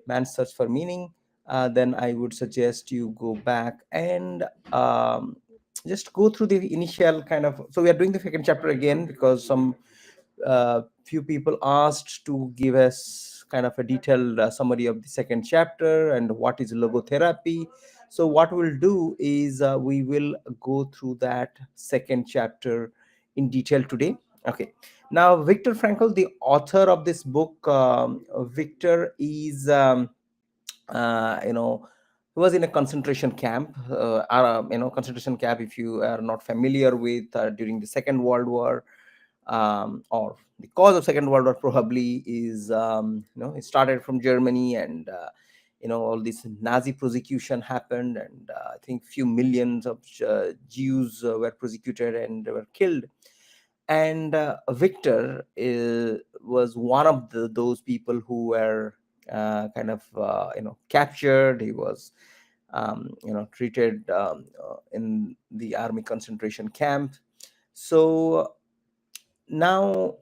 Man's Search for Meaning, then I would suggest you go back and just go through the initial kind of. So we are doing the second chapter again because some few people asked to give us kind of a detailed summary of the second chapter and what is logotherapy. So what we'll do is we will go through that second chapter in detail today. Okay. Now, Viktor Frankl, the author of this book, Viktor is he was in a concentration camp. Concentration camp, if you are not familiar with, during the Second World War, or the cause of Second World War probably is, it started from Germany, and all this Nazi prosecution happened, and I think few millions of Jews were prosecuted and were killed. And Victor was one of those people who were captured. He was treated in the army concentration camp. So now,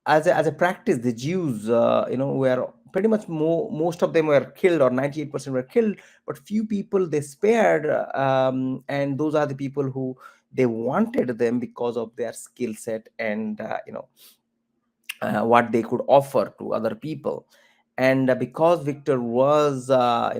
as a practice, the Jews, were pretty much most of them were killed, or 98% were killed, but few people they spared, and those are the people who they wanted them because of their skill set and what they could offer to other people. And because Victor was a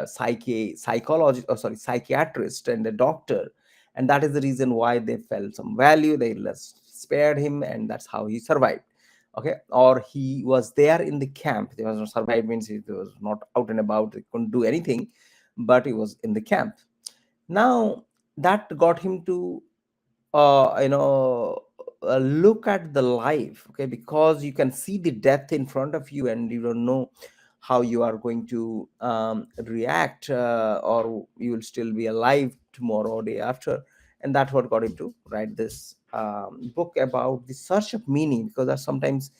psychiatrist and a doctor, and that is the reason why they felt some value. They less spared him, and that's how he survived. Okay, or he was there in the camp. There was no survive means he was not out and about. He couldn't do anything, but he was in the camp. Now that got him to look at the life. Okay, because you can see the death in front of you, and you don't know how you are going to react, or you will still be alive tomorrow or day after. And that's what got him to write this book about the search of meaning, because that's sometimes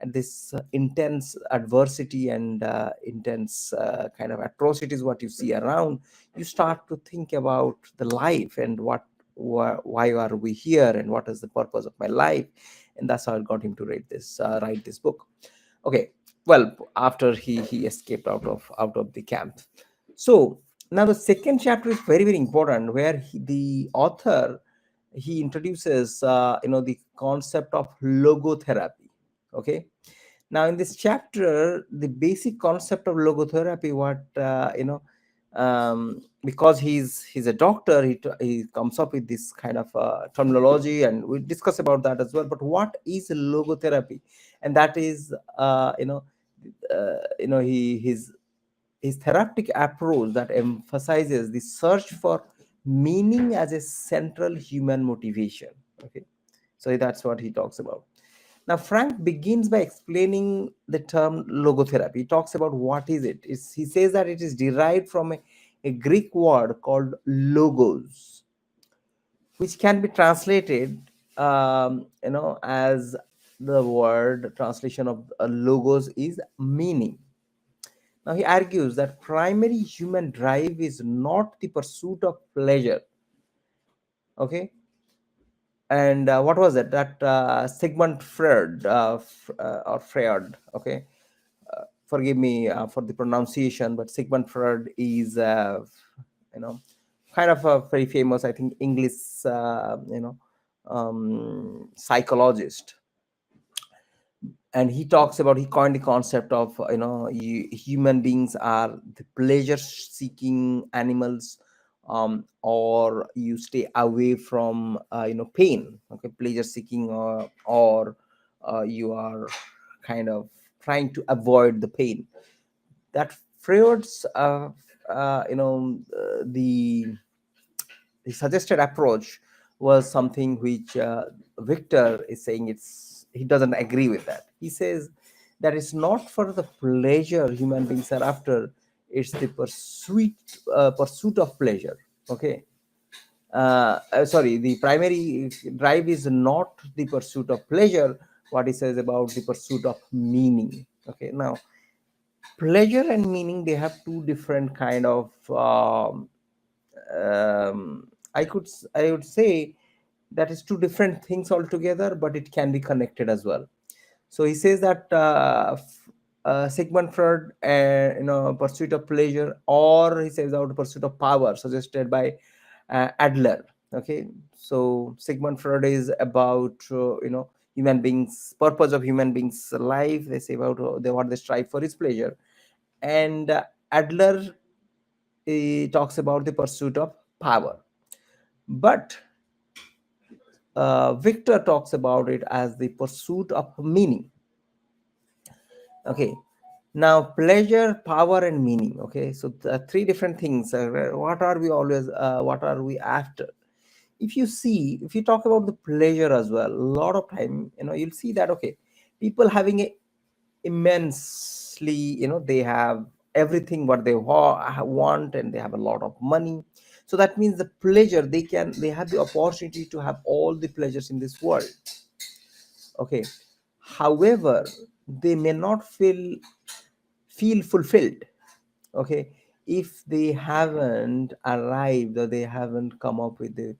this intense adversity and intense kind of atrocities what you see around, you start to think about the life and why are we here, and what is the purpose of my life. And that's how it got him to write this book. Okay, well, after he escaped out of the camp. So now the second chapter is very, very important, where the author, he introduces the concept of logotherapy. Okay, now in this chapter, the basic concept of logotherapy, what because he's a doctor, he comes up with this kind of terminology, and we discuss about that as well. But what is logotherapy? And that is his therapeutic approach that emphasizes the search for meaning as a central human motivation. Okay, so that's what he talks about. Now, Frank begins by explaining the term logotherapy. He talks about what is it. He says that it is derived from a Greek word called logos, which can be translated, as the word translation of logos is meaning. Now, he argues that primary human drive is not the pursuit of pleasure. Okay, and what was it that Sigmund Freud, or Freud? Okay, forgive me for the pronunciation, but Sigmund Freud is you know kind of a very famous, I think, English psychologist. And he coined the concept of human beings are the pleasure seeking animals, or you stay away from pain. Okay, pleasure seeking, or you are kind of trying to avoid the pain. That Freud's the suggested approach was something which Victor is saying he doesn't agree with that. He says that it's not for the pleasure human beings are after; it's the pursuit of pleasure. Okay, sorry, the primary drive is not the pursuit of pleasure. What he says about the pursuit of meaning. Okay, now pleasure and meaning, they have two different kind of I would say that is two different things altogether, but it can be connected as well. So he says that Sigmund Freud, pursuit of pleasure, or he says out pursuit of power, suggested by Adler. Okay, so Sigmund Freud is about human beings, purpose of human beings' life. They say about what they strive for is pleasure, and Adler talks about the pursuit of power. But Victor talks about it as the pursuit of meaning. Okay, now pleasure, power, and meaning. Okay, so the three different things. What are we always? What are we after? If you see, if you talk about the pleasure as well, a lot of time, you'll see that okay, people having a immensely, they have everything what they want, and they have a lot of money. So that means the pleasure, they have the opportunity to have all the pleasures in this world. Okay, however, they may not feel fulfilled. Okay, if they haven't arrived, or they haven't come up with the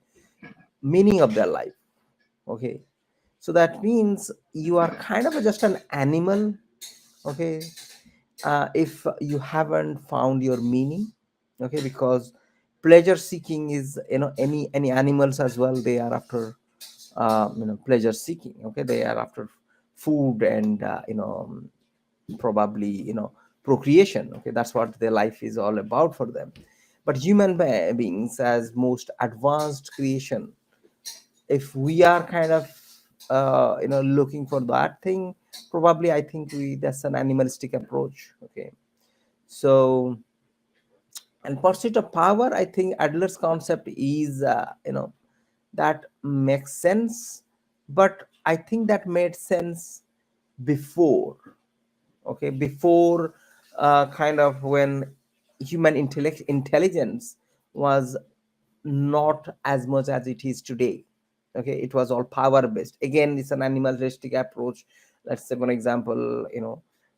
meaning of their life. Okay, so that means you are kind of just an animal. Okay, if you haven't found your meaning. Okay, because pleasure seeking is, any animals as well, they are after pleasure seeking. Okay, they are after food and probably procreation. Okay, that's what their life is all about for them. But human beings, as most advanced creation, if we are kind of looking for that thing, probably I think we that's an animalistic approach. Okay, so, and pursuit of power, I think Adler's concept is that makes sense, but I think that made sense before. Okay, before kind of when human intelligence was not as much as it is today. Okay, it was all power based. Again, it's an animalistic approach. Let's say, for example,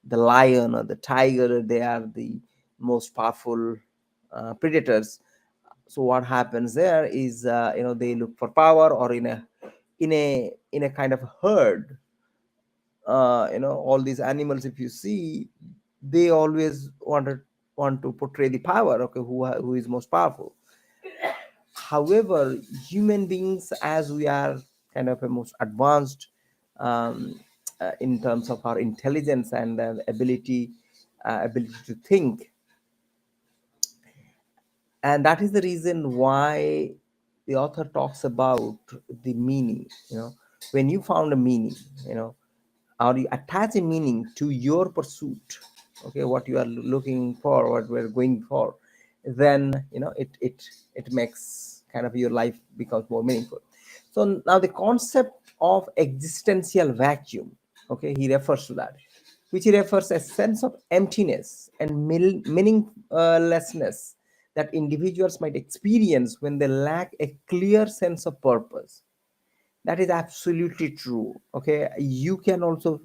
the lion or the tiger, they are the most powerful predators. So what happens there is, they look for power, or in a kind of herd. All these animals, if you see, they always want to portray the power. Okay, who is most powerful. However, human beings, as we are kind of a most advanced, um, in terms of our intelligence and ability to think, and that is the reason why the author talks about the meaning. When you found a meaning, or you attach a meaning to your pursuit. Okay, what you are looking for, what we're going for, then it makes kind of your life becomes more meaningful. So now the concept of existential vacuum, okay, he refers to that, which he refers a sense of emptiness and meaninglessness that individuals might experience when they lack a clear sense of purpose. That is absolutely true. Okay, you can also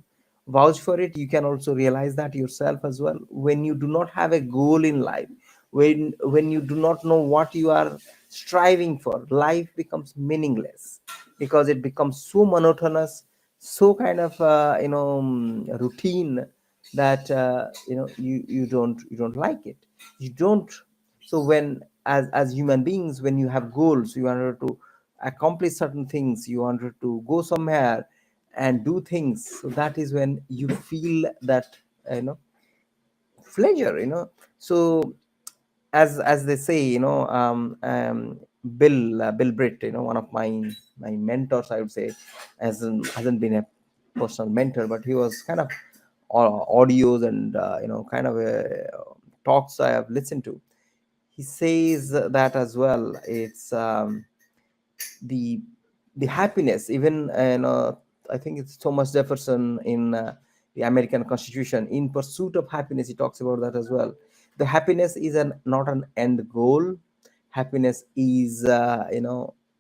vouch for it. You can also realize that yourself as well. When you do not have a goal in life, when you do not know what you are striving for, life becomes meaningless, because it becomes so monotonous, so kind of routine, that you don't like it. You don't. So when, as human beings, when you have goals, you want to accomplish certain things, you wanted to go somewhere and do things, so that is when you feel that pleasure. So, as they say, Bill Britt, one of my mentors, I would say, hasn't been a personal mentor, but he was kind of audios and kind of talks I have listened to. He says that as well. It's the the happiness, even I think it's Thomas Jefferson in the American Constitution, in pursuit of happiness, he talks about that as well. The happiness is not an end goal. Happiness is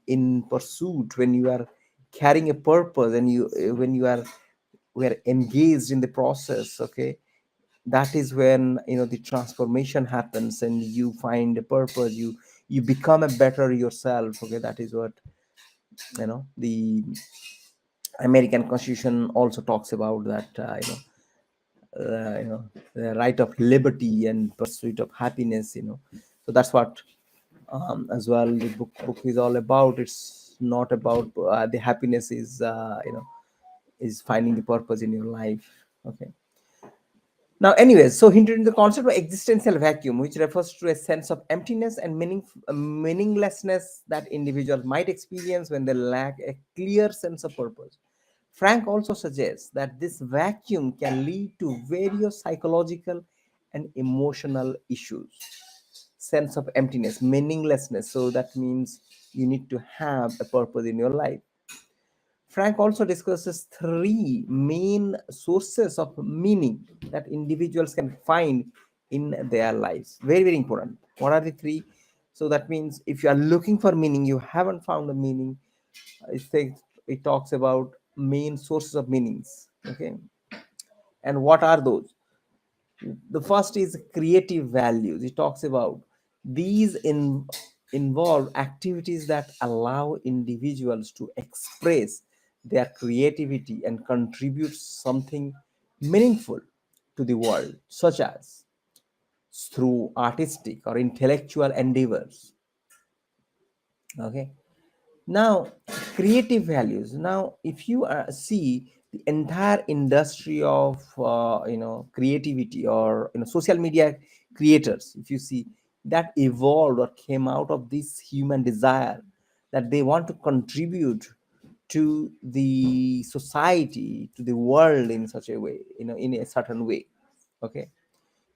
in pursuit, when you are carrying a purpose, and when you are we are engaged in the process. Okay, that is when the transformation happens, and you find a purpose, you become a better yourself. Okay, that is what the American Constitution also talks about, that the right of liberty and pursuit of happiness. So that's what, as well, the book is all about. It's not about the happiness is is finding the purpose in your life. Okay. Now, anyways, so hinted in the concept of existential vacuum, which refers to a sense of emptiness and meaninglessness that individuals might experience when they lack a clear sense of purpose. Frank also suggests that this vacuum can lead to various psychological and emotional issues. Sense of emptiness, meaninglessness. So that means you need to have a purpose in your life. Frank also discusses three main sources of meaning that individuals can find in their lives. Very, very important. What are the three? So that means if you are looking for meaning, you haven't found a meaning. It talks about main sources of meanings. Okay. And what are those? The first is creative values. It talks about these involve activities that allow individuals to express their creativity and contribute something meaningful to the world, such as through artistic or intellectual endeavors. Okay. Now, creative values. Now, if you see the entire industry of creativity, or social media creators, if you see, that evolved or came out of this human desire that they want to contribute to the society, to the world in such a way, in a certain way. Okay.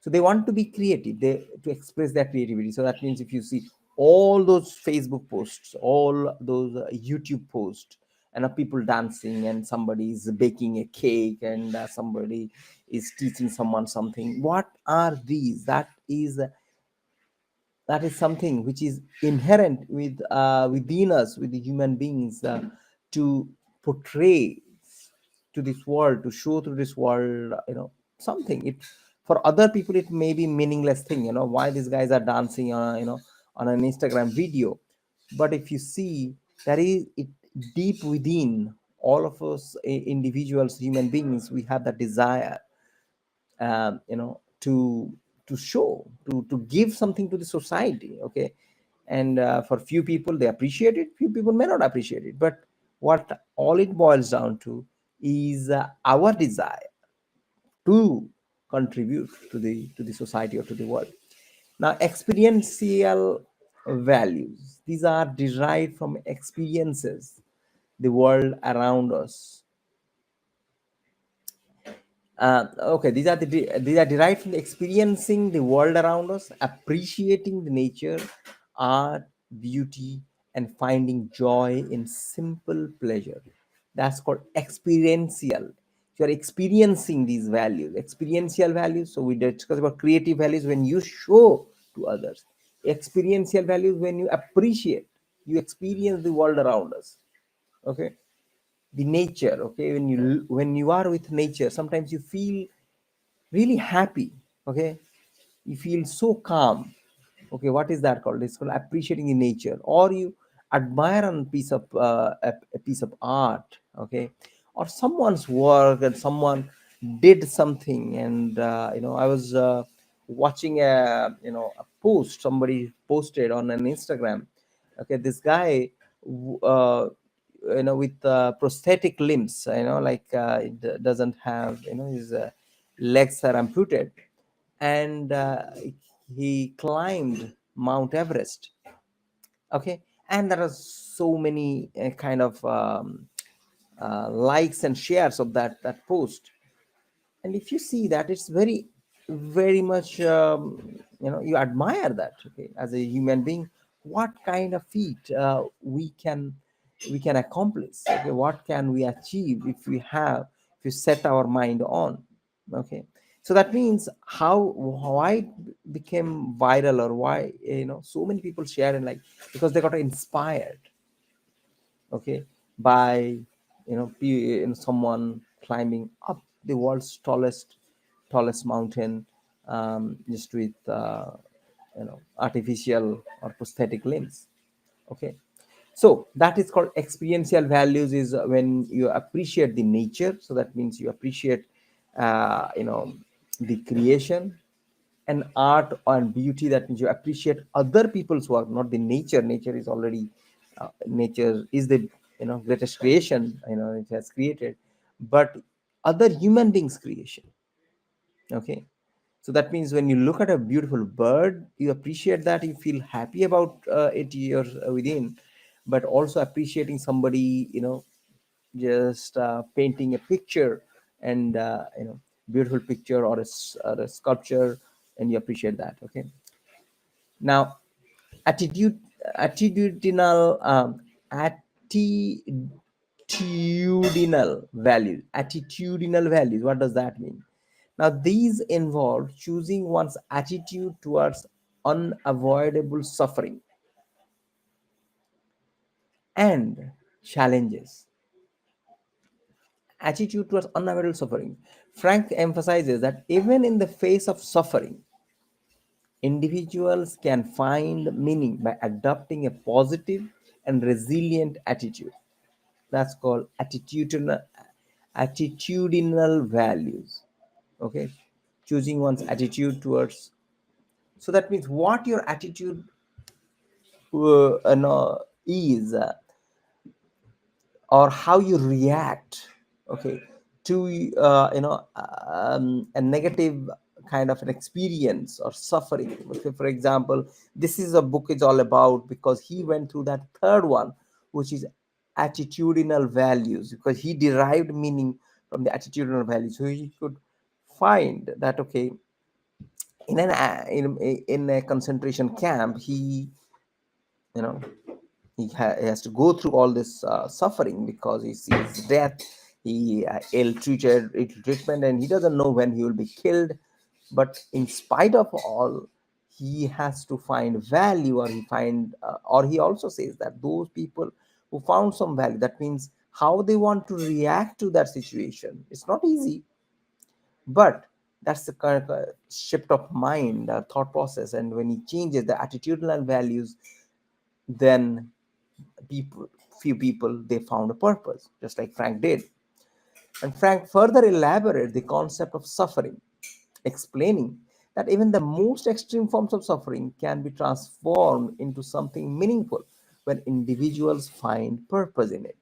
So they want to be creative, they to express their creativity. So that means if you see all those Facebook posts, all those YouTube posts, and people dancing, and somebody is baking a cake, and somebody is teaching someone something, what are these? That is something which is inherent within us, with the human beings, to portray to this world, to show to this world, something. It, for other people, it may be meaningless thing, why these guys are dancing on, on an Instagram video. But if you see, that is it, deep within all of us, individuals, human beings, we have that desire, to show, to give something to the society. Okay. And for few people they appreciate it, few people may not appreciate it, but what all it boils down to is our desire to contribute to the society or to the world. Now, experiential values, these are derived from experiences the world around us. Okay, these are derived from experiencing the world around us, appreciating the nature, art, beauty, and finding joy in simple pleasure. That's called experiential. You are experiencing these values, experiential values. So we discuss about creative values when you show to others. Experiential values when you appreciate, you experience the world around us. Okay, the nature. Okay, when you are with nature, sometimes you feel really happy. Okay, you feel so calm. Okay, what is that called? It's called appreciating the nature. Or you admire a piece of a piece of art. Okay, or someone's work, and someone did something. And I was watching a post somebody posted on an Instagram. Okay, this guy, with prosthetic limbs, like doesn't have, his legs are amputated, and he climbed Mount Everest. Okay, and there are so many kind of likes and shares of that post. And if you see that, it's very, very much, you admire that. Okay, as a human being, what kind of feat we can accomplish. Okay, what can we achieve if we set our mind on. Okay, so that means why it became viral, or why so many people share, and like, because they got inspired. Okay, by someone climbing up the world's tallest mountain, just with artificial or prosthetic limbs. Okay, so that is called experiential values, is when you appreciate the nature. So that means you appreciate you know, the creation and art and beauty. That means you appreciate other people's work, not the nature. Nature is already, nature is the, you know, greatest creation, you know, it has created, but other human beings creation. Okay, so that means when you look at a beautiful bird, you appreciate that, you feel happy about it, your within. But also appreciating somebody, you know, just painting a picture, and you know, beautiful picture, or or a sculpture, and you appreciate that. Okay, now attitude attitudinal attitudinal values, what does that mean? Now these involve choosing one's attitude towards unavoidable suffering and challenges. Attitude towards unavoidable suffering. Frank emphasizes that even in the face of suffering, individuals can find meaning by adopting a positive and resilient attitude. That's called attitudinal values. Okay, choosing one's attitude towards. So that means what your attitude is, or how you react, okay, to a negative kind of an experience or suffering. Okay, for example, this is a book is all about, because he went through that third one, which is attitudinal values, because he derived meaning from the attitudinal values. So he could find that, okay, in a concentration camp, he, you know, he has to go through all this suffering, because he sees death. He ill treatment, and he doesn't know when he will be killed. But in spite of all, he has to find value, or he also says that those people who found some value, that means how they want to react to that situation. It's not easy, but that's the kind of shift of mind, thought process. And when he changes the attitudinal values, then people few people, they found a purpose, just like Frank did. And Frank further elaborated the concept of suffering, explaining that even the most extreme forms of suffering can be transformed into something meaningful when individuals find purpose in it.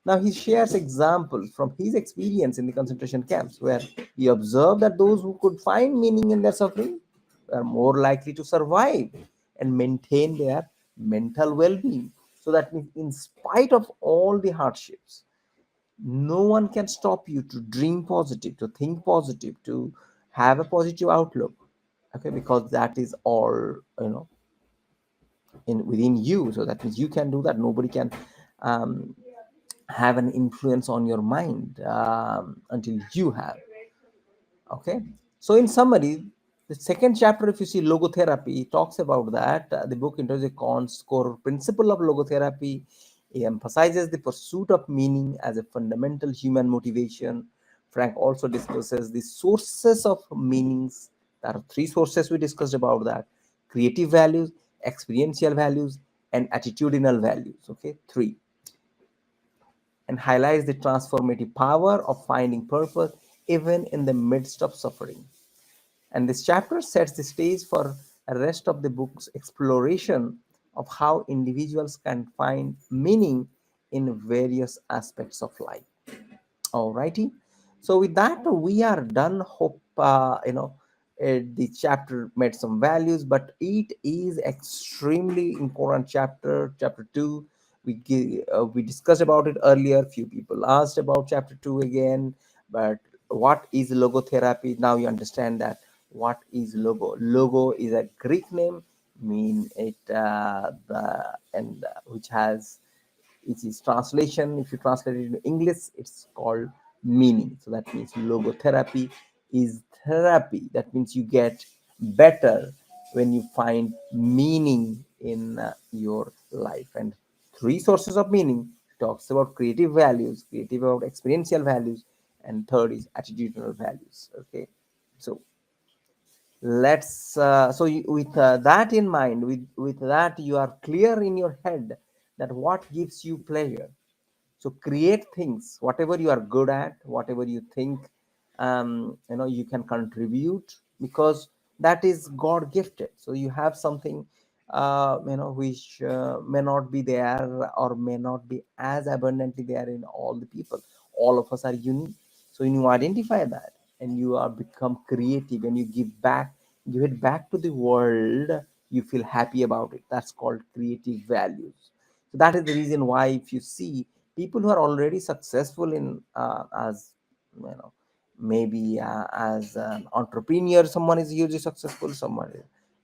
Now, he shares examples from his experience in the concentration camps, where he observed that those who could find meaning in their suffering were more likely to survive and maintain their mental well being. So, that means, in spite of all the hardships, no one can stop you to dream positive, to think positive, to have a positive outlook. Okay, because that is all, you know, in within you. So that means you can do that. Nobody can um, have an influence on your mind until you have. Okay, so in summary, the second chapter, if you see logotherapy, talks about that. The book introduces a core principle of logotherapy. It emphasizes the pursuit of meaning as a fundamental human motivation. Frank also discusses the sources of meanings. There are three sources we discussed about that: creative values, experiential values, and attitudinal values. Okay, three, and highlights the transformative power of finding purpose even in the midst of suffering. And this chapter sets the stage for the rest of the book's exploration of how individuals can find meaning in various aspects of life. Alrighty. So with that, we are done. Hope the chapter made some values, but it is extremely important chapter. Chapter two, we discussed about it earlier. Few people asked about chapter two again, but what is logotherapy? Now you understand that what is logo. Logo is a Greek name, mean it the and which has, it is translation. If you translate it into English, it's called meaning. So that means logotherapy is therapy. That means you get better when you find meaning in your life. And three sources of meaning talks about creative values, creative about experiential values, and third is attitudinal values. Okay, so let's with that in mind, with that you are clear in your head that what gives you pleasure. So create things, whatever you are good at, whatever you think you can contribute, because that is God gifted. So you have something which may not be there, or may not be as abundantly there in all the people. All of us are unique. So when you identify that, and you are become creative, and you give it back to the world, you feel happy about it. That's called creative values. So that is the reason why, if you see people who are already successful in as you know maybe as an entrepreneur, someone is hugely successful, someone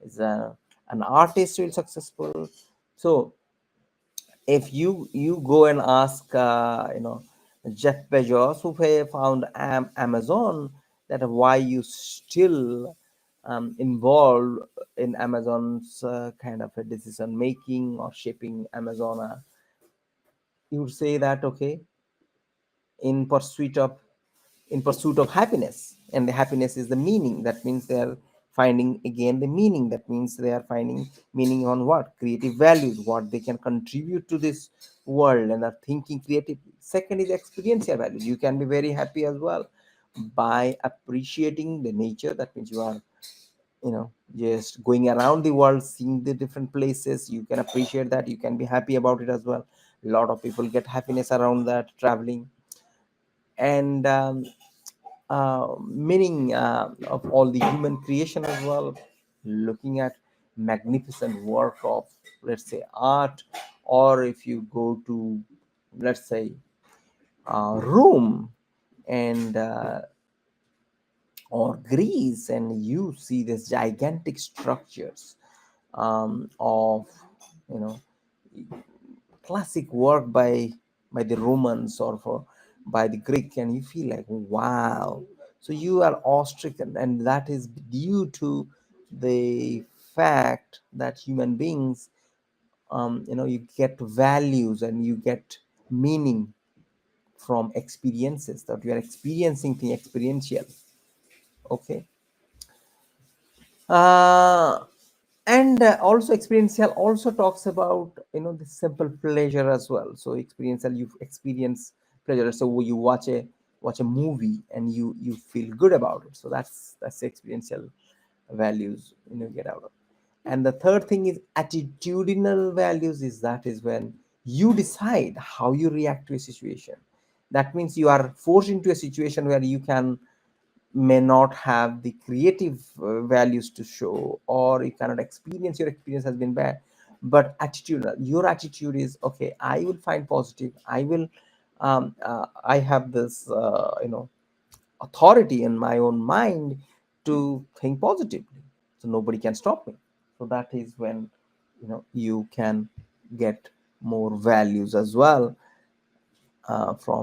is an artist who is successful. So if you go and ask Jeff Bezos, who found Amazon, that why you still involved in Amazon's kind of a decision making or shaping Amazon, you would say that, okay, in pursuit of happiness, and the happiness is the meaning. That means they are finding again the meaning. That means they are finding meaning on what? Creative values, what they can contribute to this world, and are thinking creatively. Second is experiential values. You can be very happy as well by appreciating the nature. That means you are just going around the world, seeing the different places. You can appreciate that, you can be happy about it as well. A lot of people get happiness around that, traveling. And meaning of all the human creation as well, looking at magnificent work of, let's say, art. Or if you go to, let's say, Rome, and or Greece, and you see these gigantic structures of you know classic work by the Romans, or by the Greek, and you feel like, wow. So you are awe-stricken, and that is due to the fact that human beings, you get values and you get meaning from experiences, that you are experiencing thing experiential. Okay. uh, and also experiential also talks about the simple pleasure as well. So experiential, you experience pleasure. So you watch a movie and you feel good about it. So that's the experiential values get out of. And the third thing is attitudinal values. Is when you decide how you react to a situation. That means you are forced into a situation where you can may not have the creative values to show, or you cannot experience, your experience has been bad. But attitude, your attitude is, okay, I will find positive, I have this authority in my own mind to think positively, so nobody can stop me. So that is when you can get more values as well from